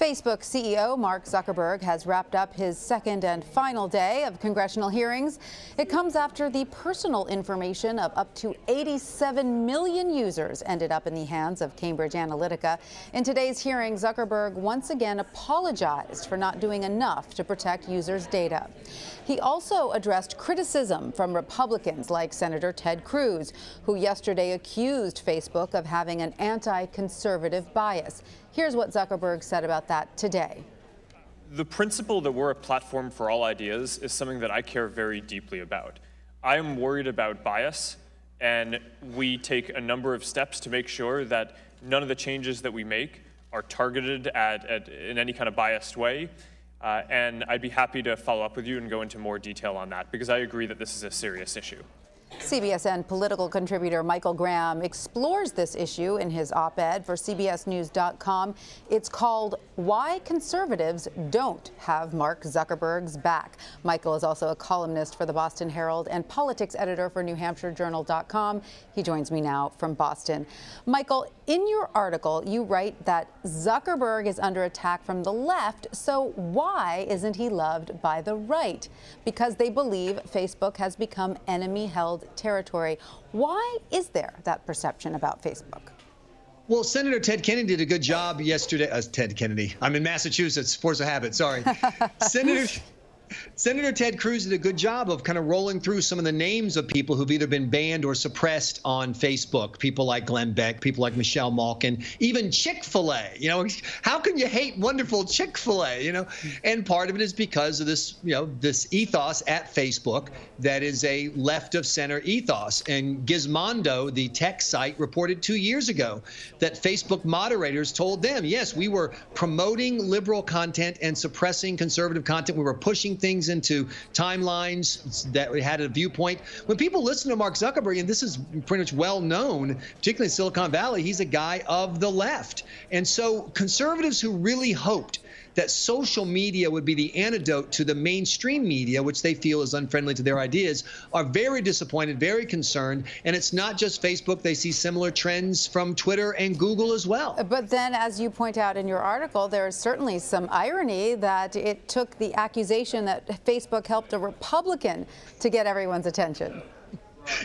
Facebook CEO Mark Zuckerberg has wrapped up his second and final day of congressional hearings. It comes after the personal information of up to 87 million users ended up in the hands of Cambridge Analytica. In today's hearing, Zuckerberg once again apologized for not doing enough to protect users' data. He also addressed criticism from Republicans like Senator Ted Cruz, who yesterday accused Facebook of having an anti-conservative bias. Here's what Zuckerberg said about that today. The principle that we're a platform for all ideas is something that I care very deeply about. I am worried about bias, and we take a number of steps to make sure that none of the changes that we make are targeted in any kind of biased way. And I'd be happy to follow up with you and go into more detail on that, because I agree that this is a serious issue. CBSN political contributor Michael Graham explores this issue in his op-ed for CBSNews.com. It's called "Why Conservatives Don't Have Mark Zuckerberg's Back." Michael is also a columnist for the Boston Herald and politics editor for NewHampshireJournal.com. He joins me now from Boston. Michael, in your article, you write that Zuckerberg is under attack from the left, so why isn't he loved by the right? Because they believe Facebook has become enemy-held territory. Why is there that perception about Facebook? Well, Senator Ted Kennedy did a good job yesterday. Ted Kennedy. I'm in Massachusetts. Force of habit. Sorry. Senator Ted Cruz did a good job of kind of rolling through some of the names of people who've either been banned or suppressed on Facebook. People like Glenn Beck, people like Michelle Malkin, even Chick-fil-A. You know, how can you hate wonderful Chick-fil-A? You know, and part of it is because of this, this ethos at Facebook that is a left of center ethos. And Gizmondo, the tech site, reported 2 years ago that Facebook moderators told them, yes, we were promoting liberal content and suppressing conservative content. We were pushing things into timelines that had a viewpoint. When people listen to Mark Zuckerberg, and this is pretty much well known, particularly in Silicon Valley, he's a guy of the left. And so conservatives who really hoped that social media would be the antidote to the mainstream media, which they feel is unfriendly to their ideas, are very disappointed, very concerned. And it's not just Facebook. They see similar trends from Twitter and Google as well. But then, as you point out in your article, there is certainly some irony that it took the accusation that Facebook helped a Republican to get everyone's attention.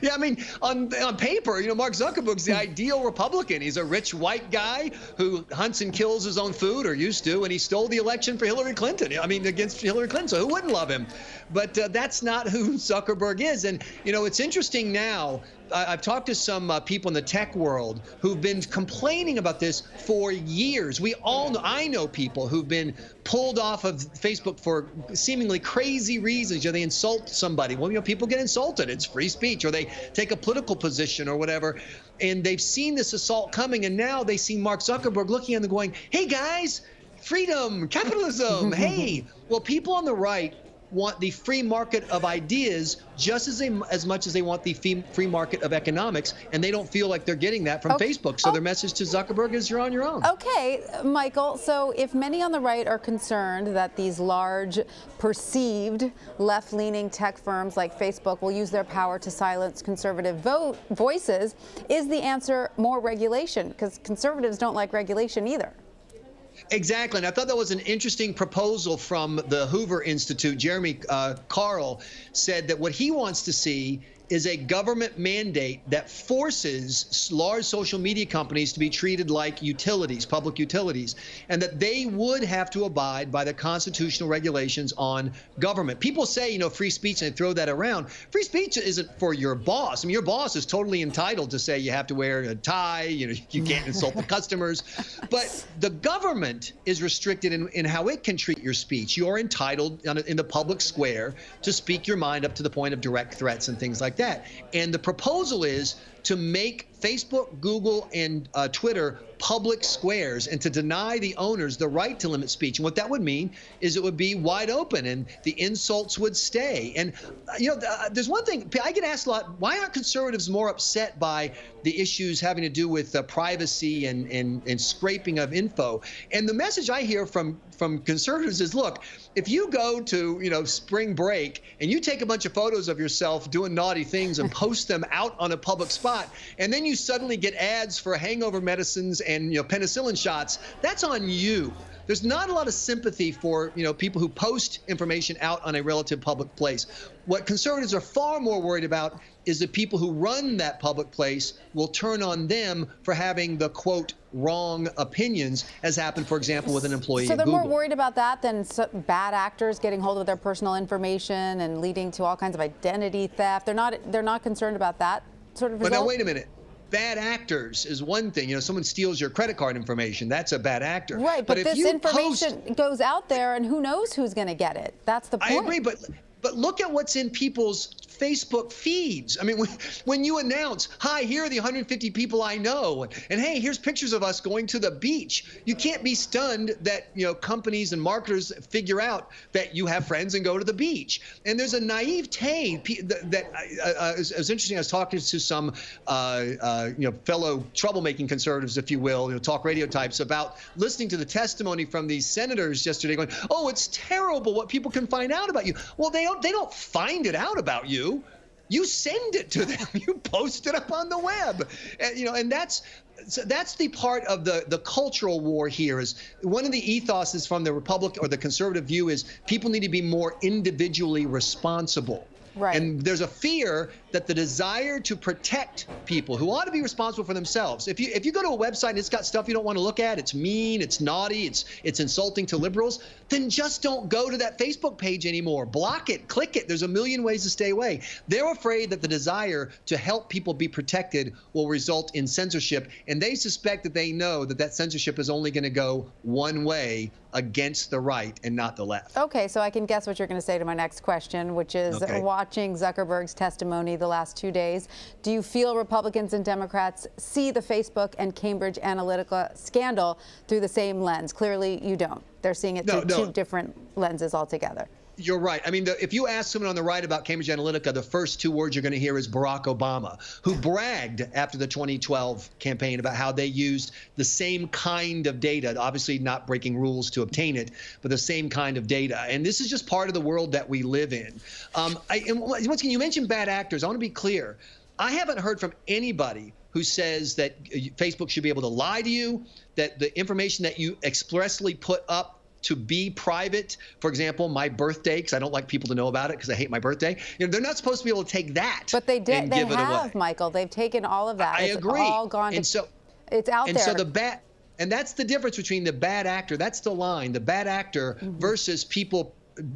Yeah, I mean, on paper, Mark Zuckerberg's the ideal Republican. He's a rich white guy who hunts and kills his own food, or used to, and he stole the election for Hillary Clinton. I mean, against Hillary Clinton, so who wouldn't love him? But that's not who Zuckerberg is. And, it's interesting now. I've talked to some people in the tech world who've been complaining about this for years. We all know, I know people who've been pulled off of Facebook for seemingly crazy reasons. They insult somebody. Well, people get insulted. It's free speech, or they take a political position or whatever. And they've seen this assault coming, and now they see Mark Zuckerberg looking at them going, hey, guys, freedom, capitalism, hey. Well, people on the right want the free market of ideas just as much as they want the free market of economics, and they don't feel like they're getting that from Facebook. So their message to Zuckerberg is you're on your own. Okay, Michael, so if many on the right are concerned that these large, perceived left-leaning tech firms like Facebook will use their power to silence conservative voices, is the answer more regulation? Because conservatives don't like regulation either. Exactly. And I thought that was an interesting proposal from the Hoover Institute. Jeremy Carl said that what he wants to see is a government mandate that forces large social media companies to be treated like utilities, public utilities, and that they would have to abide by the constitutional regulations on government. People say, free speech, and they throw that around. Free speech isn't for your boss. I mean, your boss is totally entitled to say you have to wear a tie, you can't insult the customers. But the government is restricted in how it can treat your speech. You're entitled in the public square to speak your mind up to the point of direct threats and things like that. And the proposal is to make Facebook, Google, and Twitter public squares, and to deny the owners the right to limit speech. And what that would mean is it would be wide open, and the insults would stay. And there's one thing I get asked a lot: why aren't conservatives more upset by the issues having to do with privacy and scraping of info? And the message I hear from conservatives is, look, if you go to spring break and you take a bunch of photos of yourself doing naughty things and post them out on a public spot, and then you suddenly get ads for hangover medicines and penicillin shots, that's on you. there's not a lot of sympathy for, people who post information out on a relative public place. What conservatives are far more worried about is the people who run that public place will turn on them for having the, quote, wrong opinions, as happened, for example, with an employee at Google. So they're more worried about that than bad actors getting hold of their personal information and leading to all kinds of identity theft. They're not concerned about that sort of result? But now, wait a minute. Bad actors is one thing. Someone steals your credit card information. That's a bad actor. Right, but if this information goes out there, and who knows who's going to get it. That's the point. I agree, but look at what's in people's Facebook feeds. I mean, when you announce, hi, here are the 150 people I know, and hey, here's pictures of us going to the beach, you can't be stunned that, companies and marketers figure out that you have friends and go to the beach. And there's a naivete that it was interesting. I was talking to some, fellow troublemaking conservatives, if you will, talk radio types, about listening to the testimony from these senators yesterday going, oh, it's terrible what people can find out about you. Well, they don't find it out about you. You send it to them. You post it up on the web, and that's the part of the cultural war here. Is one of the ethoses from the Republican or the conservative view is people need to be more individually responsible. Right. And there's a fear that the desire to protect people who ought to be responsible for themselves. If you go to a website and it's got stuff you don't want to look at, it's mean, it's naughty, it's insulting to liberals, then just don't go to that Facebook page anymore. Block it, click it. There's a million ways to stay away. They're afraid that the desire to help people be protected will result in censorship, and they suspect that they know that censorship is only going to go one way, against the right and not the left. Okay, so I can guess what you're going to say to my next question, which is watching Zuckerberg's testimony the last 2 days. Do you feel Republicans and Democrats see the Facebook and Cambridge Analytica scandal through the same lens? Clearly, you don't. They're seeing it through two different lenses altogether. You're right. I mean, if you ask someone on the right about Cambridge Analytica, the first two words you're going to hear is Barack Obama, who bragged after the 2012 campaign about how they used the same kind of data, obviously not breaking rules to obtain it, but the same kind of data. And this is just part of the world that we live in. And once again, you mentioned bad actors. I want to be clear. I haven't heard from anybody who says that Facebook should be able to lie to you, that the information that you expressly put up to be private, for example, my birthday, because I don't like people to know about it because I hate my birthday. They're not supposed to be able to take that. But they did. And they give it have, away. Michael. They've taken all of that. I agree. It's all gone. And so it's out there. And that's the difference between the bad actor. That's the line. The bad actor versus people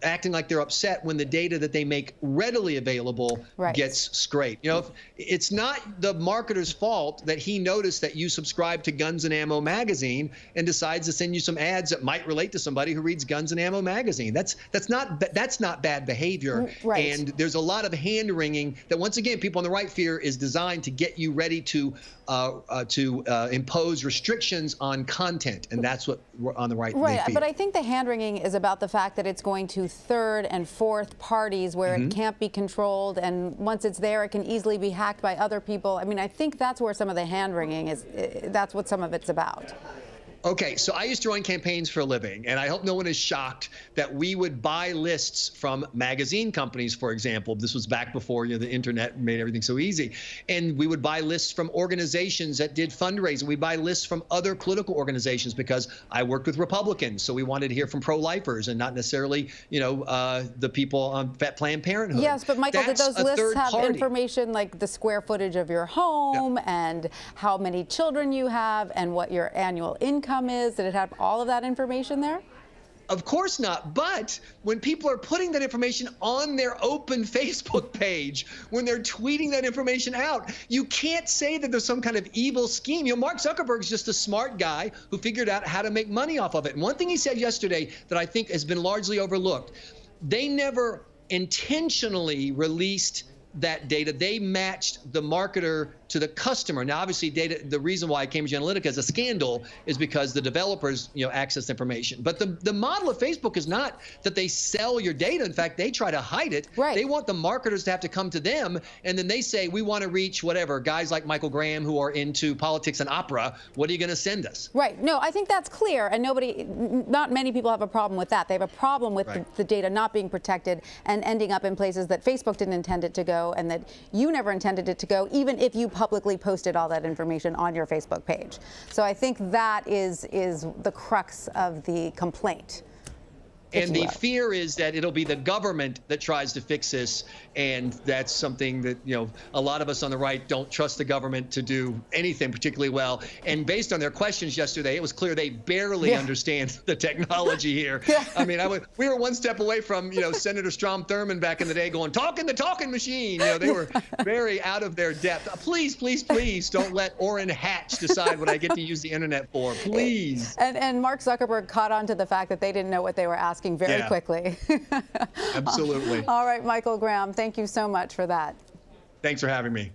acting like they're upset when the data that they make readily available gets scraped. It's not the marketer's fault that he noticed that you subscribe to Guns and Ammo magazine and decides to send you some ads that might relate to somebody who reads Guns and Ammo magazine. That's not bad behavior. Right. And there's a lot of hand wringing that, once again, people on the right fear is designed to get you ready to impose restrictions on content, and that's what we're on the right. Right, but I think the hand wringing is about the fact that it's going to third and fourth parties where it can't be controlled, and once it's there, it can easily be hacked by other people. I mean, I think that's where some of the hand wringing is. That's what some of it's about. Okay, so I used to run campaigns for a living, and I hope no one is shocked that we would buy lists from magazine companies, for example. This was back before the internet made everything so easy. And we would buy lists from organizations that did fundraising. We buy lists from other political organizations because I worked with Republicans, so we wanted to hear from pro-lifers and not necessarily, the people on Planned Parenthood. Yes, but Michael, did those lists have information like the square footage of your home and how many children you have and what your annual income is? Did it have all of that information there? Of course not. But when people are putting that information on their open Facebook page, when they're tweeting that information out, you can't say that there's some kind of evil scheme. Mark Zuckerberg's just a smart guy who figured out how to make money off of it. And one thing he said yesterday that I think has been largely overlooked, they never intentionally released that data. They matched the marketer to the customer. Now, obviously, the reason why Cambridge Analytica is a scandal is because the developers, access information. But the model of Facebook is not that they sell your data. In fact, they try to hide it. Right. They want the marketers to have to come to them, and then they say, we want to reach whatever, guys like Michael Graham who are into politics and opera. What are you going to send us? Right. No, I think that's clear, and not many people have a problem with that. They have a problem with the data not being protected and ending up in places that Facebook didn't intend it to go and that you never intended it to go, even if you publicly posted all that information on your Facebook page. So I think that is the crux of the complaint. And the fear is that it'll be the government that tries to fix this. And that's something that, a lot of us on the right don't trust the government to do anything particularly well. And based on their questions yesterday, it was clear they barely understand the technology here. I mean, we were one step away from, Senator Strom Thurmond back in the day going, talking the talking machine. They were very out of their depth. Please, please, please don't let Orrin Hatch decide what I get to use the internet for. Please. And Mark Zuckerberg caught on to the fact that they didn't know what they were asking very quickly. Absolutely. All right, Michael Graham, thank you so much for that. Thanks for having me.